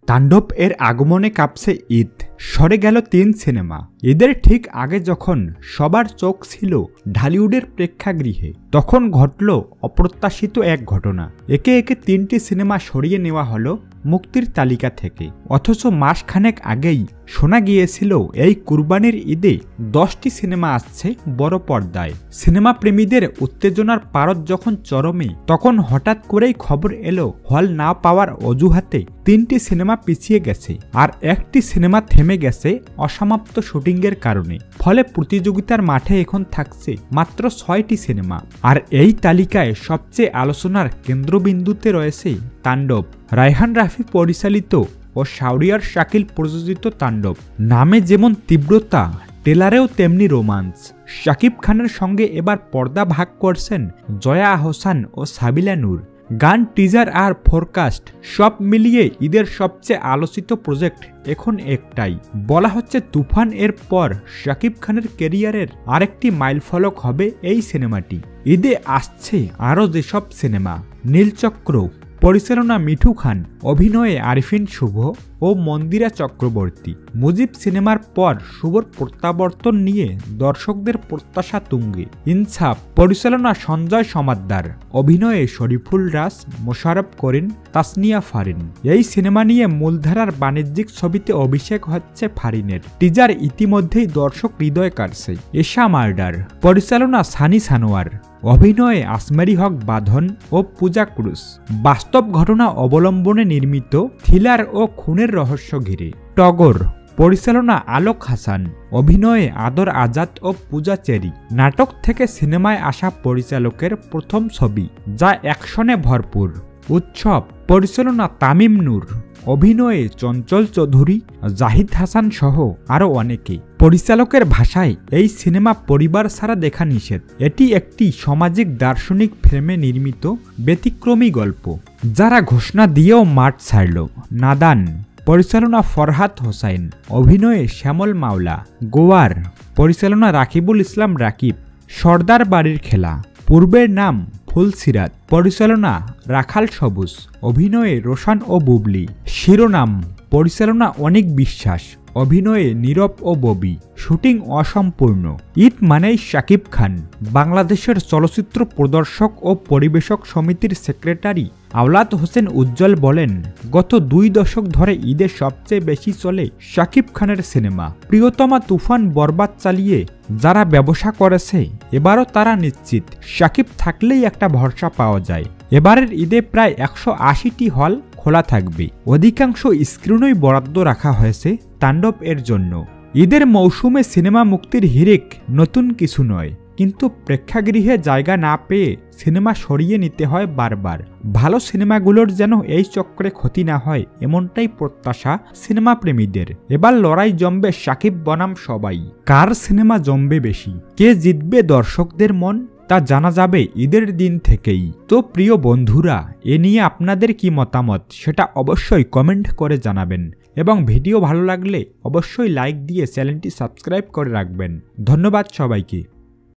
তাণ্ডব এর আগমনে কাঁপছে ঈদ। সরে গেল ৩ সিনেমা। ঈদের ঠিক আগে যখন সবার চোখ ছিল ঢালিউডের প্রেক্ষাগৃহে, তখন ঘটল অপ্রত্যাশিত এক ঘটনা। একে একে ৩টি সিনেমা সরিয়ে নেওয়া হলো মুক্তির তালিকা থেকে। অথচ মাসখানেক আগেই শোনা গিয়েছিল এই কুরবানির ঈদে 10টি সিনেমা আসছে বড় পর্দায়। সিনেমা প্রেমীদের উত্তেজনার পারদ যখন চরমে, তখন হঠাৎ করেই খবর এলো হল না পাওয়ার অজুহাতে 3টি সিনেমা পিছিয়ে গেছে, আর একটি সিনেমা থেমে গেছে অসমাপ্ত শুটিংয়ের কারণে। ফলে প্রতিযোগিতার মাঠে এখন থাকছে মাত্র 6টি সিনেমা। আর এই তালিকায় সবচেয়ে আলোচনার কেন্দ্রবিন্দুতে রয়েছে তাণ্ডব। রায়হান রাফি পরিচালিত ও শাহরিয়ার শাকিল প্রযোজিত তাণ্ডব। নামে যেমন তীব্রতা, ট্রেলারেও তেমনি রোমান্স। শাকিব খানের সঙ্গে এবার পর্দা ভাগ করছেন জয়া আহসান ও সাবিলা নূর। গান, টিজার আর ফোরকাস্ট সব মিলিয়ে ঈদের সবচেয়ে আলোচিত প্রজেক্ট এখন একটাই। বলা হচ্ছে তুফান এর পর শাকিব খানের ক্যারিয়ারের আরেকটি মাইলফলক হবে এই সিনেমাটি। ঈদে আসছে আরও যেসব সিনেমা: নীলচক্র, পরিচালনা মিঠু খান, অভিনয়ে আরিফিন শুভ ও মন্দিরা চক্রবর্তী। মুজিব সিনেমার পর শুভর প্রত্যাবর্তন নিয়ে দর্শকদের প্রত্যাশা তুঙ্গে। ইনসাফ, পরিচালনা সঞ্জয় সমাদ্দার, অভিনয়ে শরীফুল রাজ, মোশাররফ করিম, তাসনিয়া ফারিন। এই সিনেমা নিয়ে মূলধারার বাণিজ্যিক ছবিতে অভিষেক হচ্ছে ফারিনের। টিজার ইতিমধ্যেই দর্শক হৃদয় কাড়ছে। এশা মার্ডার, পরিচালনা সানি সানোয়ার, অভিনয়ে আসমারি হক বাঁধন ও পূজা ক্রুজ। বাস্তব ঘটনা অবলম্বনে নির্মিত থ্রিলার ও খুনের রহস্য ঘিরে। টগর, পরিচালনা আলোক হাসান, অভিনয়ে আদর আজাদ ও পূজা চেরি। নাটক থেকে সিনেমায় আসা পরিচালকের প্রথম ছবি, যা অ্যাকশনে ভরপুর। উৎসব, পরিচালনা তামিম নূর, অভিনয়ে চঞ্চল চৌধুরী, জাহিদ হাসান সহ আরও অনেকে। পরিচালকের ভাষায় এই সিনেমা পরিবার ছাড়া দেখা নিষেধ। এটি একটি সামাজিক দার্শনিক ফ্রেমে নির্মিত ব্যতিক্রমী গল্প, যারা ঘোষণা দিয়েও মাঠ ছাড়ল। নাদান, পরিচালনা ফরহাদ হোসাইন, অভিনয়ে শ্যামল মাওলা। গোয়ার, পরিচালনা রাকিবুল ইসলাম রাকিব। সর্দার বাড়ির খেলা, পূর্বের নাম ফুলসিরাত, পরিচালনা রাখাল সবুজ, অভিনয়ে রোশন ও বুবলি। শিরোনাম, পরিচালনা অনিক বিশ্বাস, অভিনয়ে নীরব ও ববি। শুটিং অসম্পূর্ণ। ঈদ মানেই শাকিব খান। বাংলাদেশের চলচ্চিত্র প্রদর্শক ও পরিবেশক সমিতির সেক্রেটারি আওলাদ হোসেন উজ্জ্বল বলেন, গত 2 দশক ধরে ঈদে সবচেয়ে বেশি চলে শাকিব খানের সিনেমা। প্রিয়তমা তুফান বরবাদ চালিয়ে যারা ব্যবসা করেছে, এবারও তারা নিশ্চিত শাকিব থাকলেই একটা ভরসা পাওয়া যায়। এবারের ঈদে প্রায় 180টি হল খোলা থাকবে। অধিকাংশ স্ক্রিনই বরাদ্দ রাখা হয়েছে তাণ্ডব এর জন্য। ঈদের মৌসুমে সিনেমা মুক্তির হিড়িক নতুন কিছু নয়, কিন্তু প্রেক্ষাগৃহে জায়গা না পেয়ে সিনেমা সরিয়ে নিতে হয় বারবার। ভালো সিনেমাগুলোর যেন এই চক্রে ক্ষতি না হয়, এমনটাই প্রত্যাশা সিনেমা প্রেমীদের। এবার লড়াই জমবে শাকিব বনাম সবাই। কার সিনেমা জমবে বেশি, কে জিতবে দর্শকদের মন, তা জানা যাবে ঈদের দিন থেকেই। তো প্রিয় বন্ধুরা, এ নিয়ে আপনাদের কি মতামত সেটা অবশ্যই কমেন্ট করে জানাবেন, এবং ভিডিও ভালো লাগলে অবশ্যই লাইক দিয়ে চ্যানেলটি সাবস্ক্রাইব করে রাখবেন। ধন্যবাদ সবাইকে।